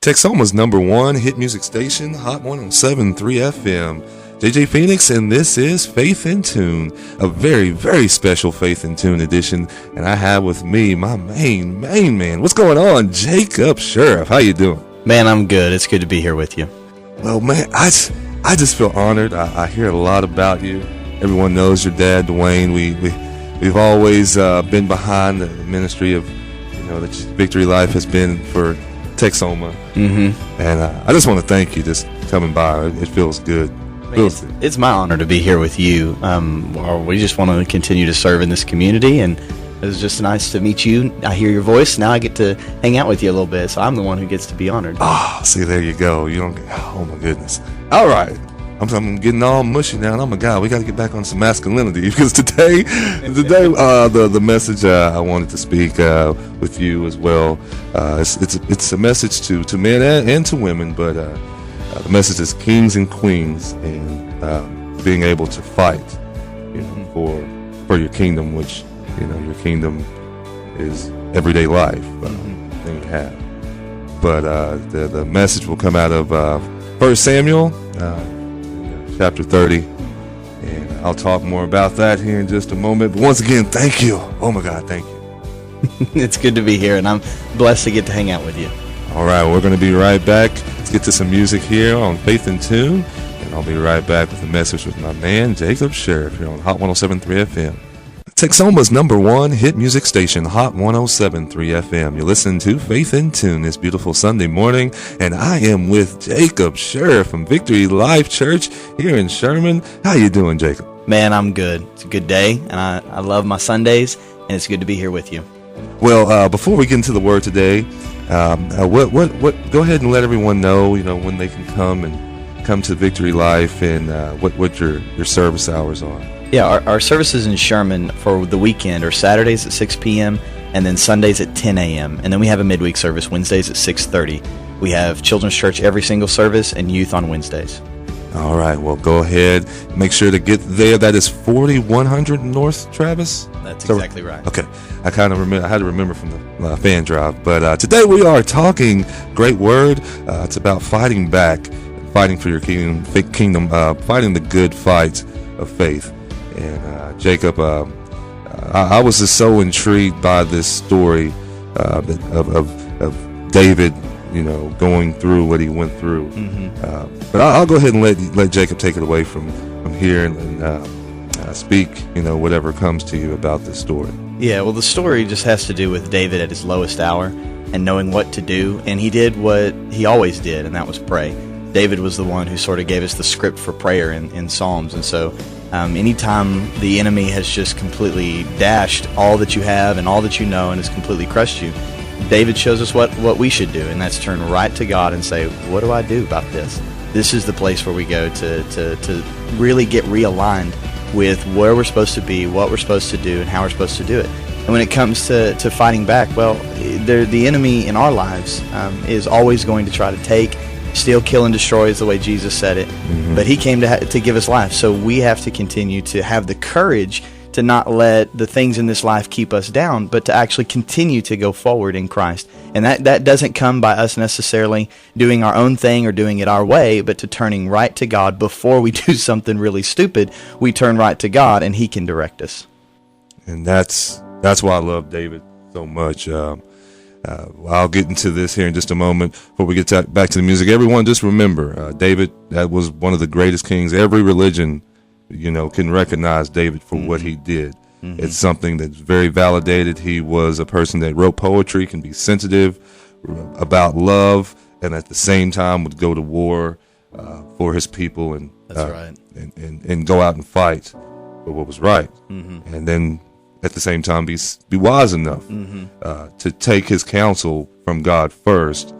Texoma's #1 hit music station, Hot 107.3 FM. JJ Phoenix, and this is Faith in Tune, a very, very special Faith in Tune edition. And I have with me my main man. What's going on, Jacob Sheriff? How you doing? Man, I'm good. It's good to be here with you. Well, man, I just feel honored. I hear a lot about you. Everyone knows your dad, Dwayne. We've always been behind the ministry of, that Victory Life has been for Texoma. Mm-hmm. And I just want to thank you just coming by. It feels good. It's my honor to be here with you. We just want to continue to serve in this community, and it was just nice to meet you. I hear your voice. Now I get to hang out with you a little bit, so I'm the one who gets to be honored. Oh, see, there you go. Oh, my goodness. All right. I'm getting all mushy now, and I'm a guy. We got to get back on some masculinity, because today, the message I wanted to speak with you as well. It's a message to men and to women, but the message is kings and queens, and being able to fight, for your kingdom, which your kingdom is everyday life that you have. But the message will come out of 1 Samuel. Chapter 30, and I'll talk more about that here in just a moment. But once again, thank you. Oh my God, thank you. It's good to be here, and I'm blessed to get to hang out with you. All right, we're going to be right back. Let's get to some music here on Faith in Tune, and I'll be right back with a message with my man Jacob Sheriff here on Hot 107.3 FM. Texoma's #1 hit music station, Hot 107.3 FM. You're listening to Faith in Tune this beautiful Sunday morning, and I am with Jacob Sheriff from Victory Life Church here in Sherman. How you doing, Jacob? Man, I'm good. It's a good day, and I love my Sundays, and it's good to be here with you. Well, before we get into the word today, what? Go ahead and let everyone know, when they can come to Victory Life, and what your service hours are. Yeah, our services in Sherman for the weekend are Saturdays at 6 p.m. and then Sundays at 10 a.m. And then we have a midweek service Wednesdays at 6:30. We have children's church every single service and youth on Wednesdays. All right, well, go ahead. Make sure to get there. That is 4100 North Travis? That's exactly right. Okay. I kind of remember. I had to remember from the fan drive. But today we are talking great word. It's about fighting back, fighting for your kingdom, fighting the good fight of faith. And Jacob, I was just so intrigued by this story of David, going through what he went through. But I'll go ahead and let Jacob take it away from here and speak, whatever comes to you about this story. Yeah, well, the story just has to do with David at his lowest hour and knowing what to do. And he did what he always did, and that was pray. David was the one who sort of gave us the script for prayer in Psalms. And so anytime the enemy has just completely dashed all that you have and all that you know and has completely crushed you, David shows us what we should do, and that's turn right to God and say, what do I do about this? This is the place where we go to really get realigned with where we're supposed to be, what we're supposed to do, and how we're supposed to do it. And when it comes to fighting back, well, the enemy in our lives is always going to try to take, steal, kill, and destroy is the way Jesus said it. But he came to give us life. So we have to continue to have the courage to not let the things in this life keep us down, but to actually continue to go forward in Christ. And that doesn't come by us necessarily doing our own thing or doing it our way, but to turning right to God before we do something really stupid. We turn right to God, and he can direct us. And that's why I love David so much. I'll get into this here in just a moment before we get back to the music. Everyone, just remember, David, that was one of the greatest kings. Every religion, can recognize David for what he did. It's something that's very validated. He was a person that wrote poetry, can be sensitive about love, and at the same time would go to war for his people and that's right. and go out and fight for what was right. And then at the same time be wise enough to take his counsel from God first,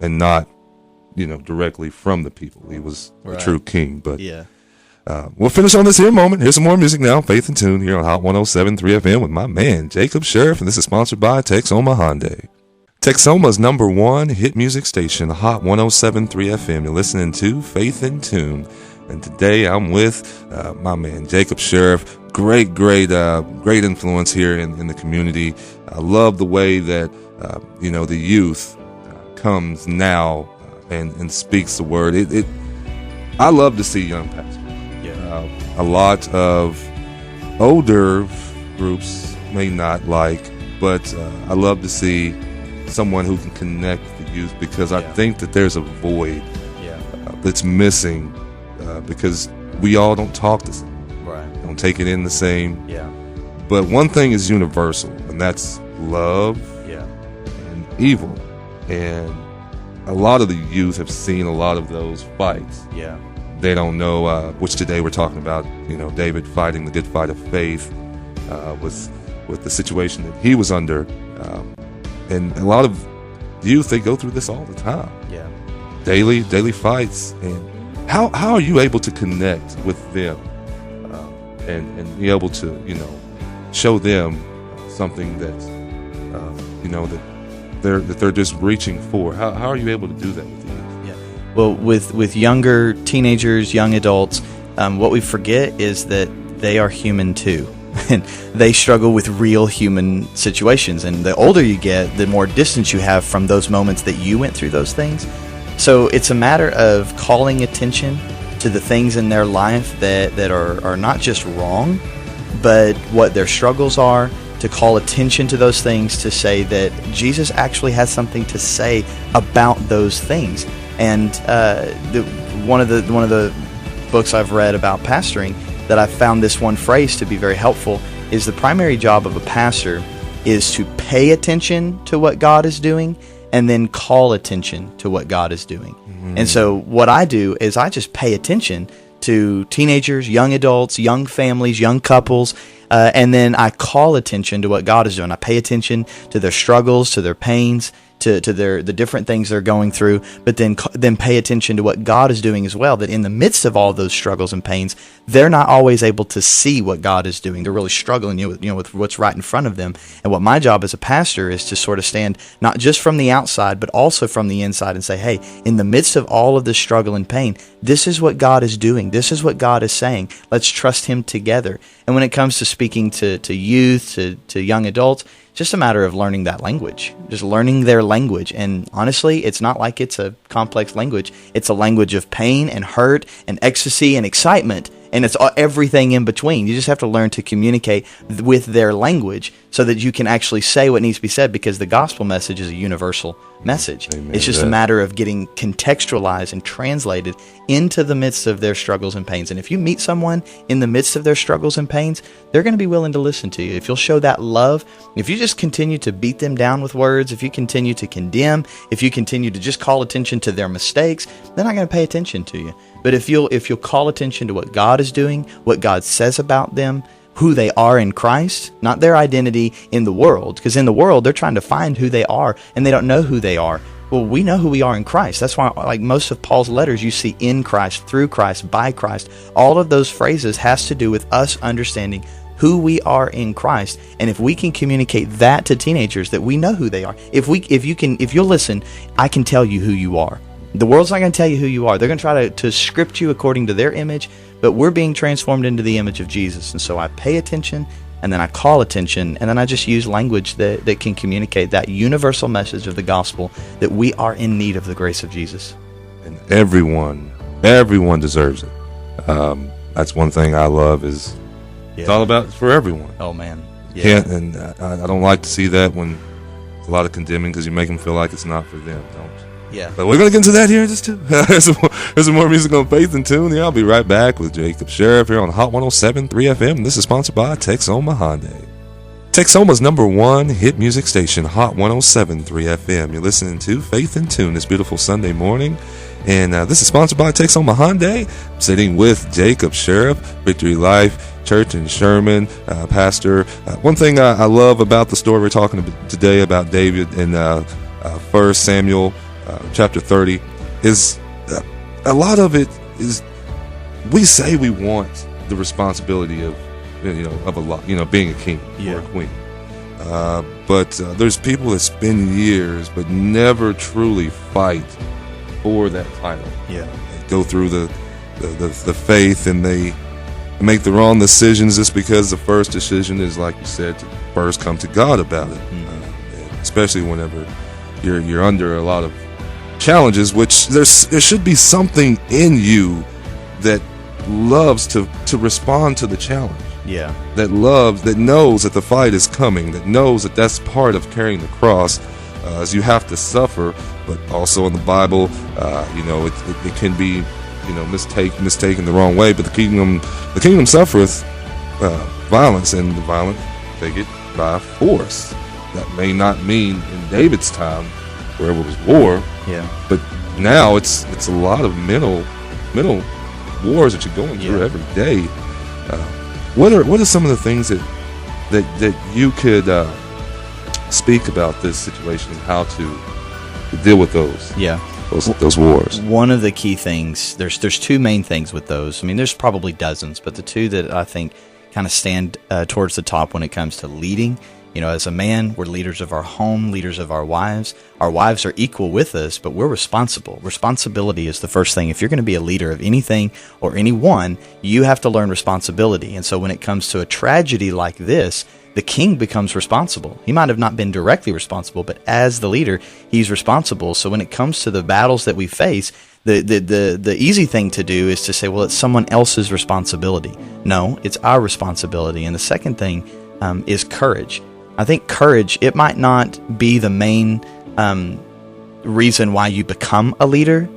and not directly from the people. He was a true king. But we'll finish on this here moment. Here's some more music now. Faith in Tune here on Hot 107.3 FM with my man Jacob Sheriff, and this is sponsored by Texoma Hyundai. Texoma's #1 hit music station, Hot 107.3 FM. You're listening to Faith in Tune, and today I'm with my man Jacob Sheriff. Great influence here in the community. I love the way that the youth comes now and speaks the word. I love to see young pastors. A lot of older groups may not like, but I love to see someone who can connect the youth, because I think that there's a void that's missing because we all don't talk the same. Right. Don't take it in the same. Yeah. But one thing is universal, and that's love and evil. And a lot of the youth have seen a lot of those fights. Yeah. They don't know, which today we're talking about, David fighting the good fight of faith with the situation that he was under. And a lot of youth, they go through this all the time. Yeah. Daily fights. And how are you able to connect with them and be able to, show them something that, that they're just reaching for? How are you able to do that with the youth? Yeah. Well, with younger teenagers, young adults, what we forget is that they are human too. And they struggle with real human situations. And the older you get, the more distance you have from those moments that you went through those things. So it's a matter of calling attention to the things in their life that are not just wrong, but what their struggles are, to call attention to those things, to say that Jesus actually has something to say about those things. And one of the books I've read about pastoring, that I found this one phrase to be very helpful, is the primary job of a pastor is to pay attention to what God is doing and then call attention to what God is doing. Mm-hmm. And so what I do is I just pay attention to teenagers, young adults, young families, young couples, and then I call attention to what God is doing. I pay attention to their struggles, to their pains, to the different things they're going through, but then pay attention to what God is doing as well, that in the midst of all those struggles and pains, they're not always able to see what God is doing. They're really struggling with what's right in front of them. And what my job as a pastor is to sort of stand not just from the outside, but also from the inside and say, hey, in the midst of all of this struggle and pain, this is what God is doing. This is what God is saying. Let's trust Him together. And when it comes to speaking to youth, to young adults, it's just a matter of learning that language, just learning their language. And honestly, it's not like it's a complex language. It's a language of pain and hurt and ecstasy and excitement, and it's everything in between. You just have to learn to communicate with their language so that you can actually say what needs to be said, because the gospel message is a universal message. Amen. It's just a matter of getting contextualized and translated into the midst of their struggles and pains. And if you meet someone in the midst of their struggles and pains, they're going to be willing to listen to you. If you'll show that love, if you just continue to beat them down with words, if you continue to condemn, if you continue to just call attention to their mistakes, they're not going to pay attention to you. But if you'll call attention to what God is doing, what God says about them, who they are in Christ, not their identity in the world, because in the world they're trying to find who they are and they don't know who they are. Well, we know who we are in Christ. That's why, like most of Paul's letters, you see in Christ, through Christ, by Christ. All of those phrases has to do with us understanding who we are in Christ. And if we can communicate that to teenagers, that we know who they are. If you'll listen, I can tell you who you are. The world's not going to tell you who you are. They're going to try to script you according to their image, but we're being transformed into the image of Jesus. And so I pay attention, and then I call attention, and then I just use language that can communicate that universal message of the gospel, that we are in need of the grace of Jesus. And everyone deserves it. That's one thing I love is it's all about, it's for everyone. Oh, man. Yeah. And I don't like to see that when it's a lot of condemning, because you make them feel like it's not for them. Don't. Yeah. But we're going to get into that here in just two. There's some more music on Faith in Tune. Yeah, I'll be right back with Jacob Sheriff here on Hot 107.3 FM. This is sponsored by Texoma Hyundai. Texoma's #1 hit music station, Hot 107.3 FM. You're listening to Faith in Tune this beautiful Sunday morning. And this is sponsored by Texoma Hyundai. I'm sitting with Jacob Sheriff, Victory Life Church in Sherman, pastor. One thing I love about the story we're talking about today about David in 1 Samuel chapter 30 is a lot of it is, we say we want the responsibility of being a king or a queen, but there's people that spend years but never truly fight for that title. They go through the faith, and they make the wrong decisions just because the first decision is, like you said, to first come to God about it. Especially whenever you're under a lot of challenges, which there should be something in you that loves to respond to the challenge. Yeah. That knows that the fight is coming, that knows that that's part of carrying the cross, as you have to suffer. But also in the Bible, it can be, mistaken the wrong way. But the kingdom suffereth violence, and the violent take it by force. That may not mean in David's time where it was war. Yeah. But now it's a lot of mental wars that you're going through every day. What are some of the things that you could speak about this situation and how to deal with those? Yeah. Those wars. One of the key things, there's two main things with those. I mean, there's probably dozens, but the two that I think kind of stand towards the top when it comes to leading. As a man, we're leaders of our home, leaders of our wives. Our wives are equal with us, but we're responsible. Responsibility is the first thing. If you're going to be a leader of anything or anyone, you have to learn responsibility. And so when it comes to a tragedy like this, the king becomes responsible. He might have not been directly responsible, but as the leader, he's responsible. So when it comes to the battles that we face, the easy thing to do is to say, well, it's someone else's responsibility. No, it's our responsibility. And the second thing is courage. I think courage, it might not be the main reason why you become a leader,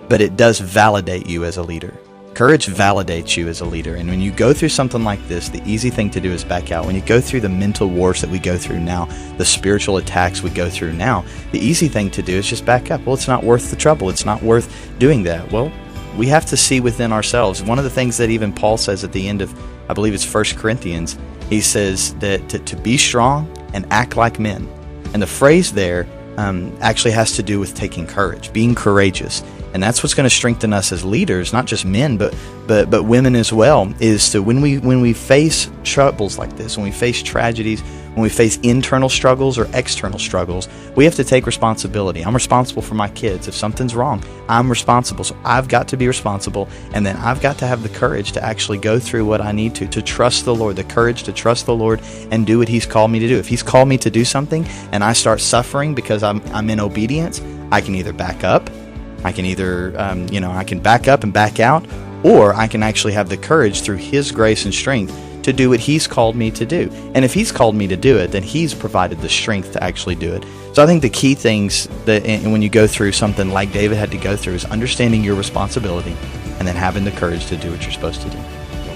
but it does validate you as a leader. Courage validates you as a leader. And when you go through something like this, the easy thing to do is back out. When you go through the mental wars that we go through now, the spiritual attacks we go through now, the easy thing to do is just back up. Well, it's not worth the trouble. It's not worth doing that. Well, we have to see within ourselves. One of the things that even Paul says at the end of, I believe it's 1 Corinthians, he says that to be strong and act like men. And the phrase there actually has to do with taking courage, being courageous. And that's what's going to strengthen us as leaders, not just men, but women as well, is to when we face troubles like this, when we face tragedies, when we face internal struggles or external struggles, we have to take responsibility. I'm responsible for my kids. If something's wrong, I'm responsible. So I've got to be responsible, and then I've got to have the courage to actually go through what I need to trust the Lord, the courage to trust the Lord and do what He's called me to do. If He's called me to do something and I start suffering because I'm in obedience, I can either back up, I can either, I can back up and back out, or I can actually have the courage through His grace and strength to do what He's called me to do. And if He's called me to do it, then He's provided the strength to actually do it. So I think the key things that, and when you go through something like David had to go through, is understanding your responsibility and then having the courage to do what you're supposed to do.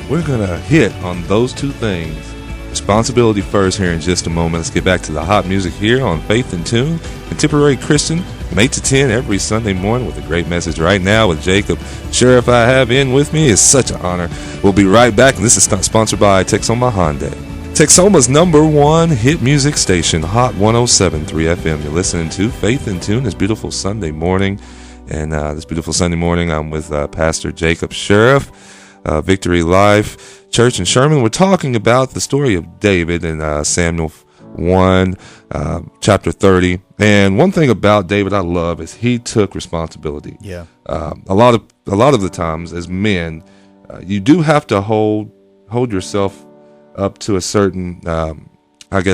We're going to hit on those two things. Responsibility first here in just a moment. Let's get back to the hot music here on Faith in Tune, Contemporary Christian, from 8 to 10 every Sunday morning with a great message right now with Jacob Sheriff I have in with me. It's such an honor. We'll be right back, and this is sponsored by Texoma Hyundai. Texoma's #1 hit music station, Hot 107.3 FM. You're listening to Faith in Tune this beautiful Sunday morning. And this beautiful Sunday morning, I'm with Pastor Jacob Sheriff, Victory Life Church in Sherman. We're talking about the story of David in Samuel 1, chapter 30. And one thing about David I love is he took responsibility. Yeah. A lot of the times as men, you do have to hold yourself up to a certain,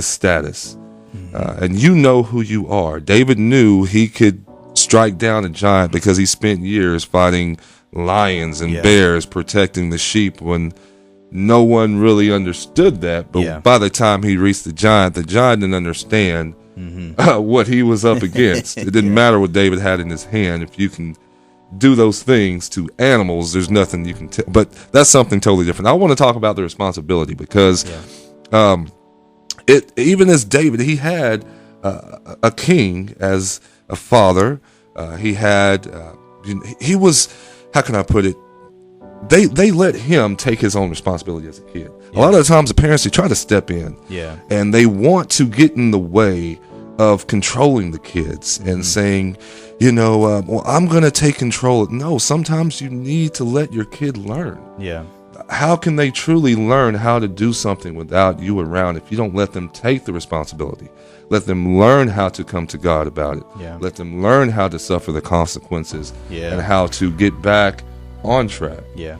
status. Mm-hmm. And you know who you are. David knew he could strike down a giant because he spent years fighting lions and bears, protecting the sheep, when no one really understood that. But by the time he reached the giant didn't understand what he was up against. It didn't matter what David had in his hand. If you can do those things to animals, there's nothing you can tell. But that's something totally different. I want to talk about the responsibility because even as David, he had a king as a father. He was, how can I put it? They let him take his own responsibility as a kid. A lot of the times the parents, they try to step in and they want to get in the way of controlling the kids and saying, well, I'm going to take control. No, sometimes you need to let your kid learn. Yeah. How can they truly learn how to do something without you around if you don't let them take the responsibility? Let them learn how to come to God about it. Yeah. Let them learn how to suffer the consequences and how to get back on track. Yeah.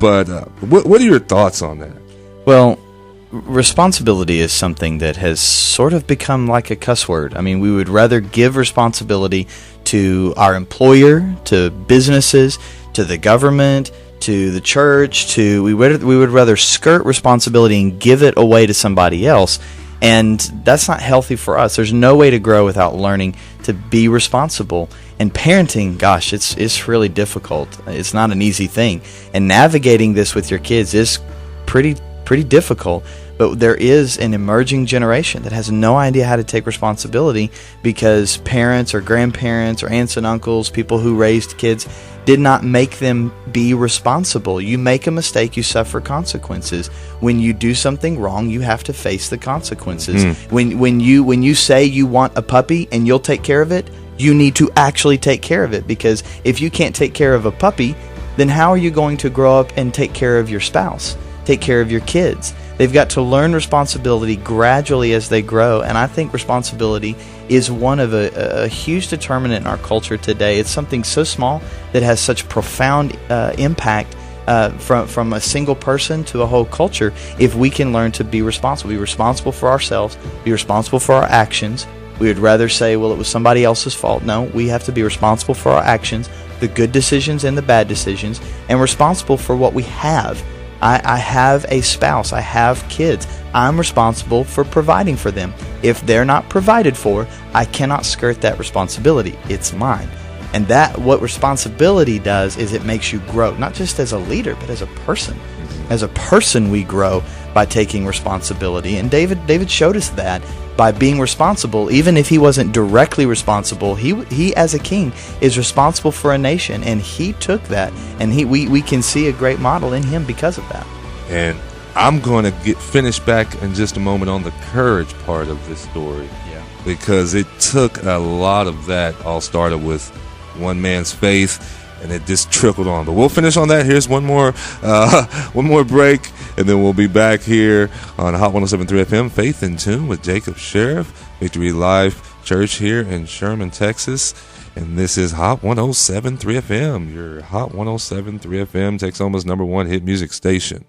But what are your thoughts on that? Well, responsibility is something that has sort of become like a cuss word. I mean, we would rather give responsibility to our employer, to businesses, to the government, to the church. We would rather skirt responsibility and give it away to somebody else. And that's not healthy for us. There's no way to grow without learning to be responsible. And parenting, gosh, it's really difficult. It's not an easy thing. And navigating this with your kids is pretty difficult. But there is an emerging generation that has no idea how to take responsibility because parents or grandparents or aunts and uncles, people who raised kids, did not make them be responsible. You make a mistake, you suffer consequences. When you do something wrong, you have to face the consequences. When you say you want a puppy and you'll take care of it, you need to actually take care of it, because if you can't take care of a puppy, then how are you going to grow up and take care of your spouse, take care of your kids? They've got to learn responsibility gradually as they grow, and I think responsibility is one of a huge determinant in our culture today. It's something so small that has such profound impact from a single person to a whole culture. If we can learn to be responsible for ourselves, be responsible for our actions. We would rather say, well, it was somebody else's fault. No, we have to be responsible for our actions, the good decisions and the bad decisions, and responsible for what we have. I have a spouse. I have kids. I'm responsible for providing for them. If they're not provided for, I cannot skirt that responsibility. It's mine. And what responsibility does is it makes you grow, not just as a leader, but as a person. As a person, we grow by taking responsibility. And David showed us that by being responsible. Even if he wasn't directly responsible, he as a king is responsible for a nation, and he took that, and we can see a great model in him because of that. And I'm going to finish back in just a moment on the courage part of this story, because it took a lot of that. All started with one man's faith, and it just trickled on. But we'll finish on that. Here's one more break, and then we'll be back here on Hot 107.3 FM, Faith in Tune with Jacob Sheriff, Victory Life Church here in Sherman, Texas. And this is Hot 107.3 FM, your Hot 107.3 FM, Texoma's #1 hit music station.